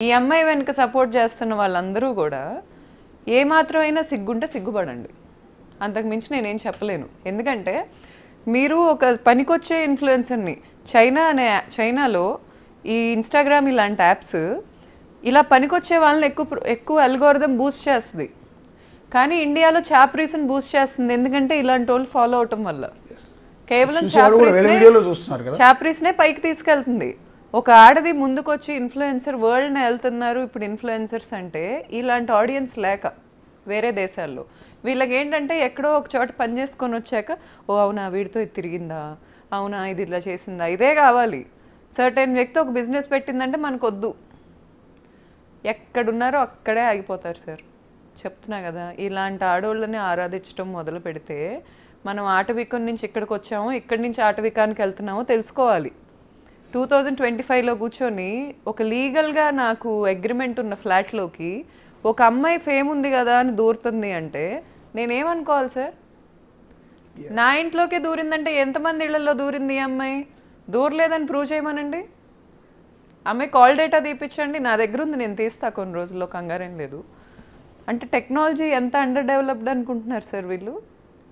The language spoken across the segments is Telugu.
ఈ అమ్మాయి వెనక సపోర్ట్ చేస్తున్న వాళ్ళందరూ కూడా ఏ మాత్రమైనా సిగ్గుంటే సిగ్గుపడండి. అంతకు మించి నేనేం చెప్పలేను. ఎందుకంటే మీరు ఒక పనికొచ్చే ఇన్ఫ్లుయెన్సర్ని చైనాలో ఈ ఇన్స్టాగ్రామ్ ఇలాంటి యాప్స్ ఇలా పనికొచ్చే వాళ్ళని ఎక్కువ అల్గోరిథం బూస్ట్ చేస్తుంది. కానీ ఇండియాలో చాప్రీస్ని బూస్ట్ చేస్తుంది. ఎందుకంటే ఇలాంటి వాళ్ళు ఫాలో అవటం వల్ల కేవలం చాప్రీస్నే పైకి తీసుకెళ్తుంది. ఒక ఆడది ముందుకొచ్చి ఇన్ఫ్లుయెన్సర్ వరల్డ్ని వెళ్తున్నారు ఇప్పుడు ఇన్ఫ్లుయెన్సర్స్ అంటే ఇలాంటి ఆడియన్స్ లేక వేరే దేశాల్లో వీళ్ళకి ఏంటంటే ఎక్కడో ఒక చోట పని చేసుకొని వచ్చాక ఓ అవునా వీడితో ఇది తిరిగిందా, అవునా ఇది ఇలా చేసిందా, ఇదే కావాలి. సర్టెన్ వ్యక్తి ఒక బిజినెస్ పెట్టిందంటే మనకు వద్దు, ఎక్కడున్నారో అక్కడే ఆగిపోతారు సార్. చెప్తున్నా కదా, ఇలాంటి ఆడవాళ్ళని ఆరాధించడం మొదలు పెడితే మనం ఆటవికం నుంచి ఇక్కడికి వచ్చామో ఇక్కడి నుంచి ఆటవికానికి వెళ్తున్నామో తెలుసుకోవాలి. 2025లో కూర్చొని ఒక లీగల్గా నాకు అగ్రిమెంట్ ఉన్న ఫ్లాట్లోకి ఒక అమ్మాయి ఫేమ్ ఉంది కదా అని దూరుతుంది అంటే నేనేమనుకోవాలి సార్? నా ఇంట్లోకే దూరిందంటే ఎంతమంది ఇళ్లలో దూరింది ఈ అమ్మాయి? దూరలేదని ప్రూవ్ చేయమనండి. అమ్మాయి కాల్ డేటా తీపించండి, నా దగ్గర ఉంది, నేను తీస్తా కొన్ని రోజుల్లో, కంగారేం లేదు. అంటే టెక్నాలజీ ఎంత అండర్ డెవలప్డ్ అనుకుంటున్నారు సార్ వీళ్ళు?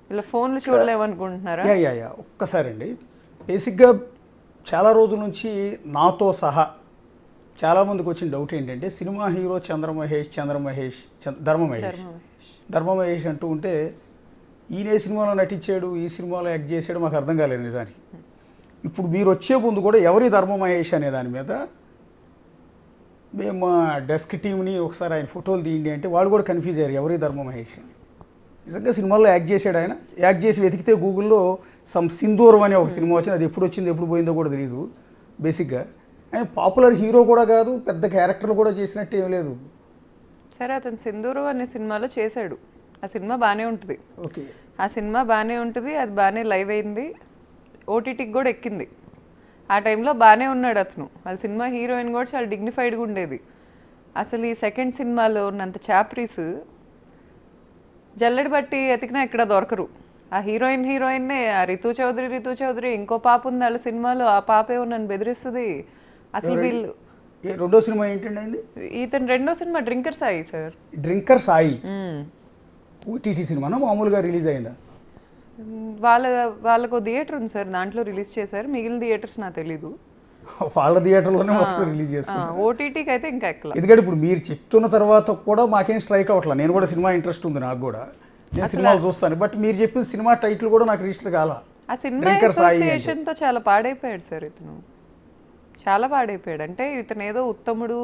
వీళ్ళ ఫోన్లు చూడలేమనుకుంటున్నారా? ఒక్కసారి అండి, బేసిక్గా చాలా రోజుల నుంచి నాతో సహా చాలామందికి వచ్చిన డౌట్ ఏంటంటే సినిమా హీరో ధర్మ మహేష్ అంటూ ఉంటే ఈయన సినిమాలో నటించాడు, ఈ సినిమాలో యాక్ట్ చేసాడు, మాకు అర్థం కాలేదు నిజానికి. ఇప్పుడు మీరు వచ్చే ముందు కూడా ఎవరి ధర్మ మహేష్ అనే దాని మీద మేము మా డెస్క్ టీంని ఒకసారి ఆయన ఫోటోలు తీయండి అంటే వాళ్ళు కూడా కన్ఫ్యూజ్ అయ్యారు ఎవరి ధర్మ మహేష్ అని. నిజంగా సినిమాల్లో యాక్ట్ చేశాడు ఆయన. యాక్ట్ చేసి వెతికితే గూగుల్లో సింధూరం అనే ఒక సినిమా వచ్చింది, అది ఎప్పుడు వచ్చిందో ఎప్పుడు పోయిందో కూడా తెలియదు. బేసిక్గా ఆయన పాపులర్ హీరో కూడా కాదు, పెద్ద క్యారెక్టర్లు కూడా చేసినట్టు ఏం లేదు. సరే, అతను సింధూరం అనే సినిమాలో చేశాడు, ఆ సినిమా బాగానే ఉంటుంది. ఓకే, ఆ సినిమా బాగానే ఉంటుంది, అది బాగానే లైవ్ అయింది, ఓటీటీకి కూడా ఎక్కింది. ఆ టైంలో బాగానే ఉన్నాడు అతను. వాళ్ళ సినిమా హీరోయిన్ కూడా చాలా డిగ్నిఫైడ్గా ఉండేది. అసలు ఈ సెకండ్ సినిమాలో ఉన్నంత చాప్రీస్ జల్లెడ బట్టి ఎతికినా ఎక్కడ దొరకరు. ఆ హీరోయిన్నే ఆ రితు చౌదరి ఇంకో పాప ఉంది వాళ్ళ సినిమాలో, ఆ పాపేమో నన్ను బెదిరిస్తుంది. అసలు వీళ్ళు రెండో సినిమా ఏంటండి? ఇతను రెండో cinema drinker Sai sir. Drinker Sai OTT సినిమానా మామూలుగా రిలీజ్ అయిందా? వాళ్ళకు థియేటర్ ఉంది సార్, దాంట్లో రిలీజ్ చేశారు. మిగిలిన థియేటర్స్ నాకు తెలీదు. వాళ్ళ థియేటర్లోనే మొత్తం రిలీజ్ చేస్తారు. ఓటీటీకి అయితే ఇంకా ఎక్కల. ఎందుకంటే ఇప్పుడు మీరు చెప్తున్న తర్వాత కూడా మాకేం స్ట్రైక్ అవ్వట్లేదు. నేను కూడా సినిమా ఇంట్రెస్ట్ ఉంది, నాకు కూడా నేను సినిమాలు చూస్తాను. బట్ మీరు చెప్పిన సినిమా టైటిల్ కూడా నాకు రిజిస్టర్ కాల. ఆ సినిమా అసోసియేషన్తో చాలా పాడైపోయాడు సార్ ఇతను, చాలా పాడైపోయాడు. అంటే ఇతను ఏదో ఉత్తముడు